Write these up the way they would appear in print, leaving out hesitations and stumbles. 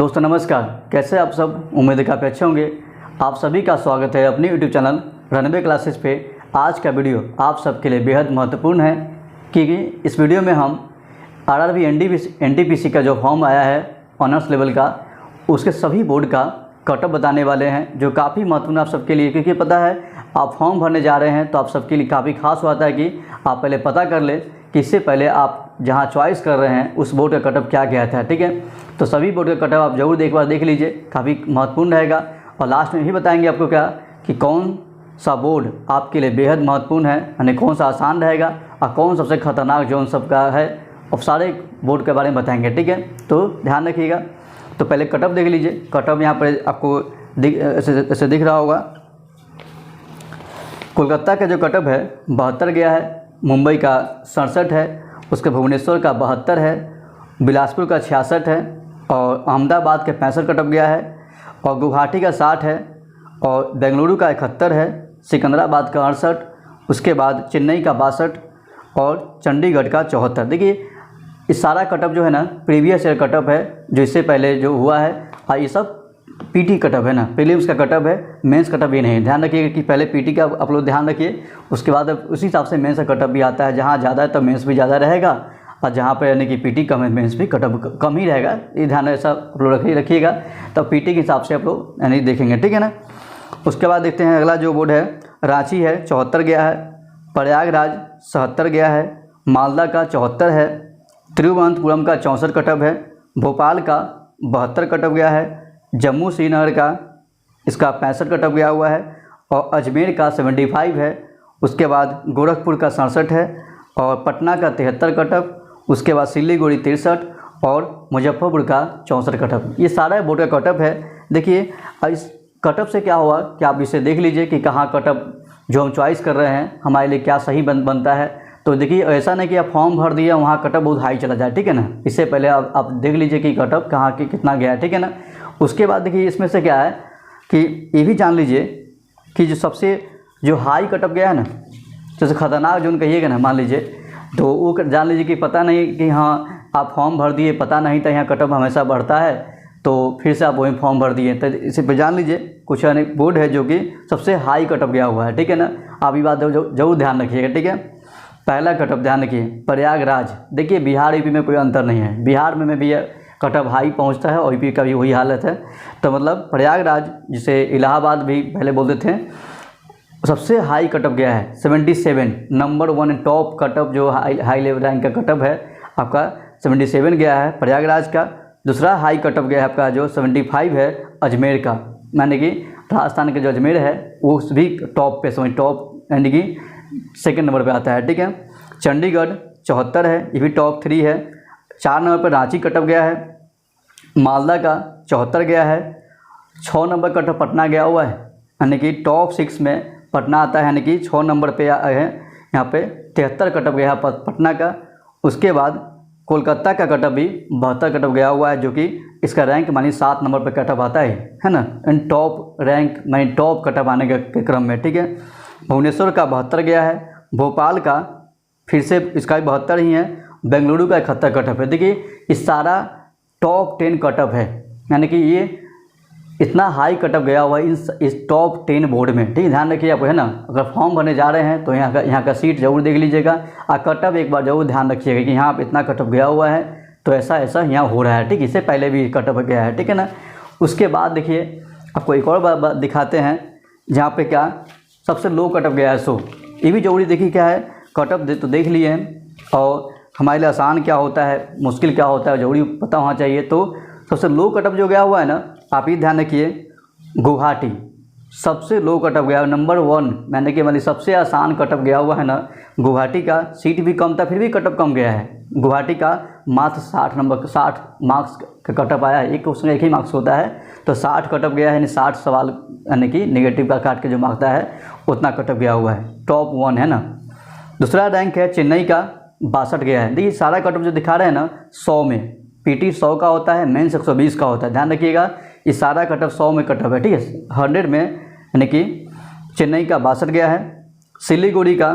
दोस्तों नमस्कार, कैसे आप सब। उम्मीद है काफ़ी अच्छे होंगे। आप सभी का स्वागत है अपनी यूट्यूब चैनल रनवे क्लासेस पे। आज का वीडियो आप सबके लिए बेहद महत्वपूर्ण है क्योंकि इस वीडियो में हम आरआरबी एनटीपीसी का जो फॉर्म आया है ऑनर्स लेवल का, उसके सभी बोर्ड का कटअप बताने वाले हैं, जो काफ़ी महत्वपूर्ण आप सबके लिए, क्योंकि पता है आप फॉर्म भरने जा रहे हैं तो आप सबके लिए काफ़ी खास होता है कि आप पहले पता कर लें कि इससे पहले आप जहां चॉइस कर रहे हैं उस बोर्ड का कटअप क्या गया था। ठीक है, तो सभी बोर्ड का कटअप आप जरूर एक बार देख लीजिए, काफ़ी महत्वपूर्ण रहेगा। और लास्ट में यही बताएंगे आपको क्या कि कौन सा बोर्ड आपके लिए बेहद महत्वपूर्ण है, यानी कौन सा आसान रहेगा और कौन सबसे खतरनाक जो उन सबका है, और सारे बोर्ड के बारे में बताएंगे। ठीक है, तो ध्यान रखिएगा। तो पहले कटअप देख लीजिए। कटअप यहाँ पर आपको ऐसे दिख रहा होगा। कोलकाता का जो कटअप है 72 गया है, मुंबई का 67 है, उसके भुवनेश्वर का 72 है, बिलासपुर का 66 है, और अहमदाबाद का 65 कटअप गया है, और गुवाहाटी का 60 है, और बेंगलुरु का 71 है, सिकंदराबाद का 68, उसके बाद चेन्नई का 62 और चंडीगढ़ का 74। देखिए इस सारा कटअप जो है ना प्रीवियस ईयर कटअप है, जो इससे पहले जो हुआ है। और ये सब पीटी कटअप है ना, प्रीलिम्स का कटअप है, मेंस कटअप ये नहीं। ध्यान रखिएगा कि पहले पीटी का आप लोग ध्यान रखिए, उसके बाद उसी हिसाब से मेंस का कटअप भी आता है। जहाँ ज़्यादा है तो मेंस भी ज़्यादा रहेगा, और जहाँ पर यानी कि पीटी कम है मेंस भी कटअप कम ही रहेगा। ये ध्यान ऐसा आप लोग रखिएगा, तब पीटी के हिसाब से आप लोग यानी देखेंगे। ठीक है ना। उसके बाद देखते हैं अगला जो बोर्ड है, रांची है 74 गया है, प्रयागराज 77 गया है, मालदा का 74 है, तिरुवनंतपुरम का 64 कटअप है, भोपाल का 72 कटअप गया है, जम्मू श्रीनगर का इसका 65 कटअप गया हुआ है, और अजमेर का 75 है। उसके बाद गोरखपुर का 67 है, और पटना का 73 कटअप, उसके बाद सिलीगुड़ी 63 और मुजफ्फरपुर का 64 कटअप। ये सारा बोर्ड का कटअप है। देखिए इस कटअप से क्या हुआ कि आप इसे देख लीजिए कि कहाँ कटअप जो हम चॉइस कर रहे हैं हमारे लिए क्या सही बनता है। तो देखिए ऐसा नहीं कि आप फॉर्म भर दिया वहाँ कटअप बहुत हाई चला जाए। ठीक है ना, इससे पहले आप देख लीजिए कि कटअप कहाँ की कितना गया है। ठीक है ना। उसके बाद देखिए इसमें से क्या है कि ये भी जान लीजिए कि जो सबसे जो हाई कटअप गया है ना, जैसे खतरनाक जो कहिएगा ना, मान लीजिए, तो वो जान लीजिए कि पता नहीं कि हाँ आप फॉर्म भर दिए, पता नहीं था यहाँ कटअप हमेशा बढ़ता है, तो फिर से आप वही फॉर्म भर दिए। तो इसे पे जान लीजिए कुछ बोर्ड है जो कि सबसे हाई कटअप गया हुआ है। ठीक है ना, आप ये बात जरूर ध्यान रखिएगा। ठीक है, पहला कटअप ध्यान रखिए, प्रयागराज। देखिए बिहार यूपी में कोई अंतर नहीं है, बिहार में भी कटअप हाई पहुंचता है और यूपी का भी वही हालत है। तो मतलब प्रयागराज, जिसे इलाहाबाद भी पहले बोलते थे, सबसे हाई कटअप गया है 77, नंबर 1 टॉप कटअप जो हाई लेवल रैंक का कटअप है आपका 77 गया है प्रयागराज का। दूसरा हाई कटअप गया है आपका जो 75 है अजमेर का, यानी कि राजस्थान का जो अजमेर है वो भी टॉप पे, समझ टॉप यानी कि सेकंड नंबर पे आता है। ठीक है, चंडीगढ़ 74 है, ये भी टॉप 3 है। 4 नंबर पर रांची कटअप गया है, मालदा का 74 गया है। 6 नंबर कटअप पटना गया हुआ है, यानी कि टॉप 6 में पटना आता है, यानी कि 6 नंबर पे है। यहाँ पे 73 कटअप गया है पटना का। उसके बाद कोलकाता का कटअप भी 72 कटअप गया हुआ है, जो कि इसका रैंक मानी 7 नंबर पर कटअप आता है ना, इन टॉप रैंक मानी टॉप कटअप आने के क्रम में। ठीक है, भुवनेश्वर का 72 गया है, भोपाल का फिर से इसका भी 72 ही है, बेंगलुरु का 71 कटअप है। देखिए इस सारा टॉप 10 कटअप है, यानी कि ये इतना हाई कटअप गया हुआ है इस टॉप 10 बोर्ड में। ठीक है, ध्यान रखिए आपको, है ना। अगर फॉर्म भरने जा रहे हैं तो यहाँ का सीट जरूर देख लीजिएगा, और कटअप एक बार जरूर ध्यान रखिएगा कि यहाँ पर इतना कटअप गया हुआ है तो ऐसा यहाँ हो रहा है। ठीक, इससे पहले भी कटअप गया है। ठीक है ना। उसके बाद देखिए आपको एक और बात दिखाते हैं, जहाँ पे क्या सबसे लो कटअप गया है 100। ये भी जरूरी देखिए क्या है, कटअप तो देख लिए हैं, और हमारे लिए आसान क्या होता है, मुश्किल क्या होता है, जरूरी पता होना चाहिए। तो सबसे लो कटअप जो गया हुआ है ना, आप ही ध्यान रखिए, गुवाहाटी सबसे लो कटअप गया, नंबर 1, मैंने कि मतलब सबसे आसान कटअप गया हुआ है ना। गुवाहाटी का सीट भी कम था, फिर भी कटअप कम गया है। गुवाहाटी का मात्र 60 मार्क्स का कटअप आया है, उसमें एक ही मार्क्स होता है, तो 60 कटअप गया है, यानी 60 सवाल यानी कि नेगेटिव का काट के जो मार्क्स है उतना कटअप गया हुआ है, टॉप 1 है ना। दूसरा रैंक है चेन्नई का 62 गया है। देखिए सारा कटअप जो दिखा रहे हैं ना 100 में, पीटी 100 का होता है, मेंस 120 का होता है। ध्यान रखिएगा ये सारा कटअप 100 में कटअप है। ठीक है, 100 में, यानी कि चेन्नई का 62 गया है, सिलीगुड़ी का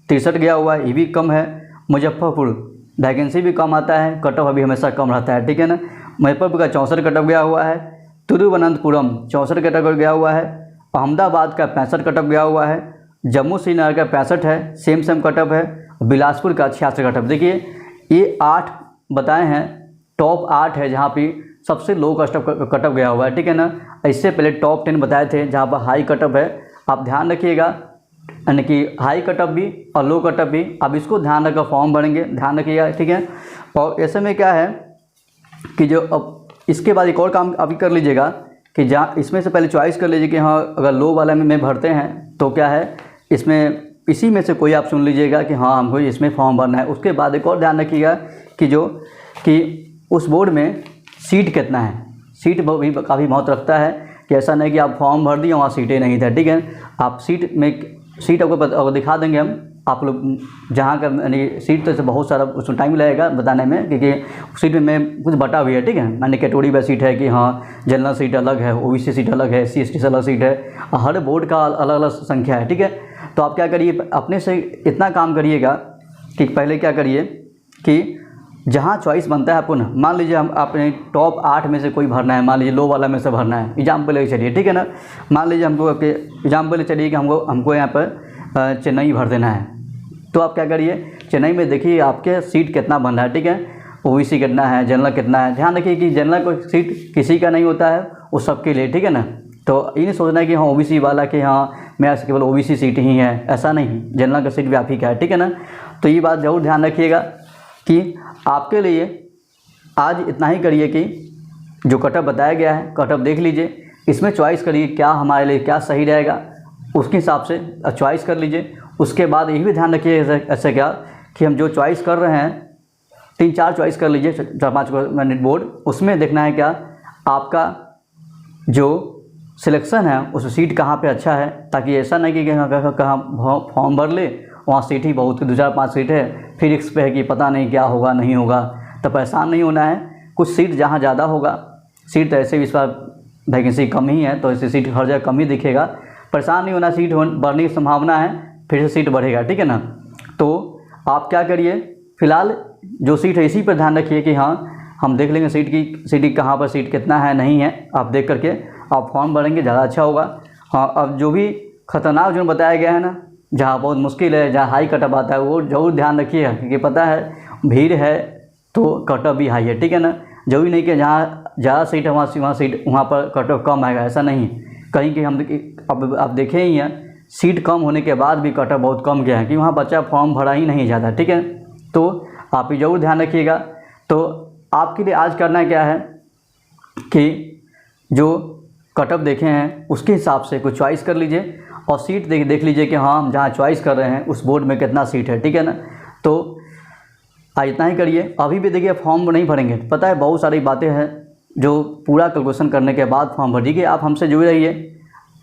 63 गया हुआ है, ये भी कम है। मुजफ्फरपुर वैकेंसी भी कम आता है, कटअप अभी हमेशा कम रहता है। ठीक है ना। मुजफ्फरपुर का 64 कटअप गया हुआ है, तिरुवनंतपुरम 64 कटअप गया हुआ है, अहमदाबाद का 65 कटअप गया हुआ है, जम्मू श्रीनगर का 65 है, सेम कटअप है, बिलासपुर का 66 कटअप। देखिए ये 8 बताए हैं, टॉप 8 है जहाँ पे सबसे लो कटअप गया हुआ है, ठीक है ना। इससे पहले टॉप 10 बताए थे जहाँ पर हाई कटअप है। आप ध्यान रखिएगा, यानी कि हाई कटअप भी और लो कटअप भी, आप इसको ध्यान रखकर फॉर्म भरेंगे, ध्यान रखिएगा, ठीक है। और ऐसे में क्या है कि जो अब इसके बाद एक और काम अभी कर लीजिएगा कि जहाँ इसमें से पहले चॉइस कर लीजिए कि हाँ अगर लो वाला में भरते हैं तो क्या है, इसमें इसी में से कोई आप चुन लीजिएगा कि हाँ हमको इसमें फॉर्म भरना है। उसके बाद एक और ध्यान रखिएगा कि उस बोर्ड में सीट कितना है। सीट भी काफ़ी महत्व रखता है कि ऐसा नहीं कि आप फॉर्म भर दिए वहाँ सीटें नहीं था, ठीक है। आप सीट आपको दिखा देंगे हम, आप लोग जहाँ का यानी सीट तो ऐसे बहुत सारा उसमें टाइम लगेगा बताने में, क्योंकि सीट में कुछ बटा हुई है, ठीक है। मैंने कैटेगरी वाइज सीट है कि हाँ जनरल सीट अलग है, ओबीसी सीट अलग है, SC ST अलग सीट है, हर बोर्ड का अलग अलग संख्या है, ठीक है। तो आप क्या करिए, अपने से इतना काम करिएगा कि पहले क्या करिए कि जहाँ चॉइस बनता है आपको ना, मान लीजिए हम अपने टॉप 8 में से कोई भरना है, मान लीजिए लो वाला में से भरना है, एग्जाम्पल लेके चलिए, ठीक है ना। मान लीजिए हमको एग्जाम्पल ले चलिए कि हमको यहाँ पर चेन्नई भर देना है। तो आप क्या करिए, चेन्नई में देखिए आपके सीट कितना बन रहा है, ठीक है। ओबीसी कितना है, जनरल कितना है। ध्यान रखिए कि जनरल को सीट किसी का नहीं होता है, वो सबके लिए, ठीक है ना। तो ये नहीं सोचना है कि हाँ ओबीसी वाला कि हाँ मेरा केवल ओबीसी सीट ही है, ऐसा नहीं, जनरल का सीट भी आप ही का है, ठीक है ना। तो ये बात ज़रूर ध्यान रखिएगा कि आपके लिए आज इतना ही करिए कि जो कटअप बताया गया है, कटअप देख लीजिए, इसमें चॉइस करिए क्या हमारे लिए क्या सही रहेगा, उसके हिसाब से चॉइस कर लीजिए। उसके बाद यही भी ध्यान रखिए ऐसे क्या कि हम जो चॉइस कर रहे हैं 3-4 चॉइस कर लीजिए, 4-5 मिनट बोर्ड, उसमें देखना है क्या आपका जो सिलेक्शन है उस सीट कहाँ पे अच्छा है, ताकि ऐसा नहीं कि कहाँ फॉर्म भर ले वहाँ सीट ही बहुत 2-4-5 सीट है, फिर रिक्स पे है कि पता नहीं क्या होगा नहीं होगा, तो परेशान नहीं होना है। कुछ सीट जहाँ ज़्यादा होगा, सीट तो ऐसे भी इस बार वैकेंसी कम ही है तो ऐसे सीट हर जगह कम ही दिखेगा, परेशान नहीं होना, सीट बढ़ने की संभावना है, फिर से सीट बढ़ेगा, ठीक है ना। तो आप क्या करिए, फ़िलहाल जो सीट है इसी पर ध्यान रखिए कि हाँ हम देख लेंगे सीट की कहाँ पर सीट कितना है नहीं है, आप देख करके आप फॉर्म भरेंगे ज़्यादा अच्छा होगा। हाँ, अब जो भी खतरनाक जो बताया गया है ना, जहाँ बहुत मुश्किल है, जहाँ हाई कटअप आता है, वो ज़रूर ध्यान रखिएगा, क्योंकि पता है भीड़ है तो कटअप भी हाई है, ठीक है ना। जरूरी नहीं कि जहाँ ज़्यादा सीट है वहाँ पर कटअप कम आएगा, ऐसा नहीं। कहीं कि हम अब आप देखें ही हैं, सीट कम होने के बाद भी कटअप बहुत कम गया है कि वहाँ बच्चा फॉर्म भरा ही नहीं जाता, ठीक है। तो आप ये ज़रूर ध्यान रखिएगा। तो आपके लिए आज करना क्या है कि जो कटअप देखे हैं उसके हिसाब से कुछ चॉइस कर लीजिए और सीट देख लीजिए कि हाँ हम जहाँ चॉइस कर रहे हैं उस बोर्ड में कितना सीट है, ठीक है ना। तो आज इतना ही करिए। अभी भी देखिए फॉर्म नहीं भरेंगे, पता है बहुत सारी बातें हैं जो पूरा कैलकुलेशन करने के बाद फॉर्म भरिए। आप हमसे जुड़े रहिए,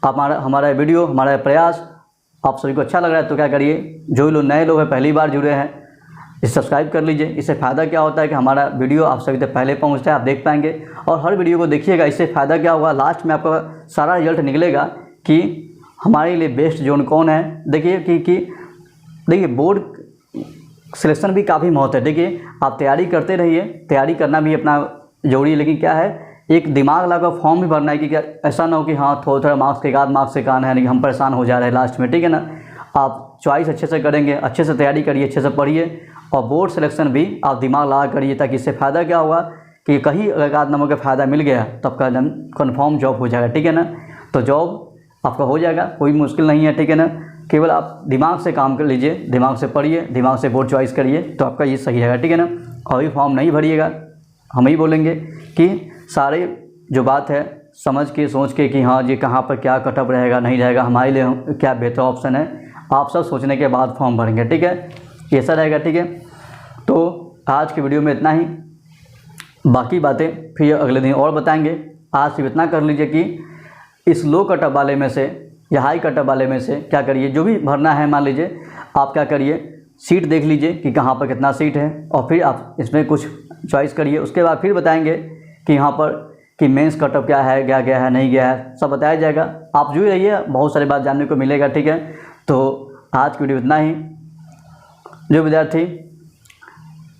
आप हमारा वीडियो, हमारा प्रयास आप सभी को अच्छा लग रहा है तो क्या करिए, जो लोग नए लोग हैं पहली बार जुड़े हैं इसे सब्सक्राइब कर लीजिए। इससे फ़ायदा क्या होता है कि हमारा वीडियो आप सभी तक पहले पहुंचता है, आप देख पाएंगे और हर वीडियो को देखिएगा। इससे फ़ायदा क्या होगा, लास्ट में आपका सारा रिजल्ट निकलेगा कि हमारे लिए बेस्ट जोन कौन है। देखिए कि देखिए बोर्ड सिलेक्शन भी काफ़ी महत्व है। देखिए आप तैयारी करते रहिए, तैयारी करना भी अपना जरूरी है, लेकिन क्या है एक दिमाग लगा फॉर्म भी भरना है कि क्या ऐसा ना हो कि हाँ थोड़ा मार्क्स के बाद मार्क्स से कान है नहीं, हम परेशान हो जा रहे हैं लास्ट में, ठीक है ना। आप चॉइस अच्छे से करेंगे, अच्छे से तैयारी करिए, अच्छे से पढ़िए और बोर्ड सिलेक्शन भी आप दिमाग लगा करिए, ताकि इससे फ़ायदा क्या होगा कि कहीं अगर आध नंबर का फ़ायदा मिल गया तो आपका कन्फर्म जॉब हो जाएगा, ठीक है ना। तो जॉब आपका हो जाएगा, कोई मुश्किल नहीं है, ठीक है ना। केवल आप दिमाग से काम कर लीजिए, दिमाग से पढ़िए, दिमाग से बोर्ड चॉइस करिए तो आपका ये सही रहेगा, ठीक है ना। और भी फॉर्म नहीं भरिएगा, हम ही बोलेंगे कि सारे जो बात है समझ के सोच के कि हाँ जी कहाँ पर क्या कटअप रहेगा नहीं रहेगा, हमारे लिए क्या बेहतर ऑप्शन है, आप सब सोचने के बाद फॉर्म भरेंगे, ठीक है। ऐसा रहेगा, ठीक है। तो आज की वीडियो में इतना ही, बाकी बातें फिर अगले दिन और बताएंगे। आज सिर्फ इतना कर लीजिए कि इस लो कटअप वाले में से या हाई कटअप वाले में से क्या करिए, जो भी भरना है मान लीजिए आप क्या करिए सीट देख लीजिए कि कहाँ पर कितना सीट है और फिर आप इसमें कुछ चॉइस करिए। उसके बाद फिर बताएंगे कि यहाँ पर कि मेंस कटअप क्या है, क्या गया है नहीं गया है, सब बताया जाएगा। आप जुड़े रहिए, बहुत सारी बात जानने को मिलेगा, ठीक है। तो आज की वीडियो इतना ही। जो विद्यार्थी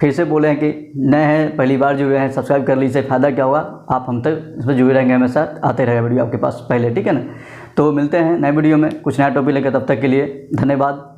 फिर से बोले हैं कि नए हैं, पहली बार जुड़े हैं, सब्सक्राइब कर लीजिए, फ़ायदा क्या होगा, आप हम तक इसमें जुड़े रहेंगे, हमेशा आते रहेगा वीडियो आपके पास पहले, ठीक है ना। तो मिलते हैं नए वीडियो में कुछ नया टॉपिक लेकर, तब तक के लिए धन्यवाद।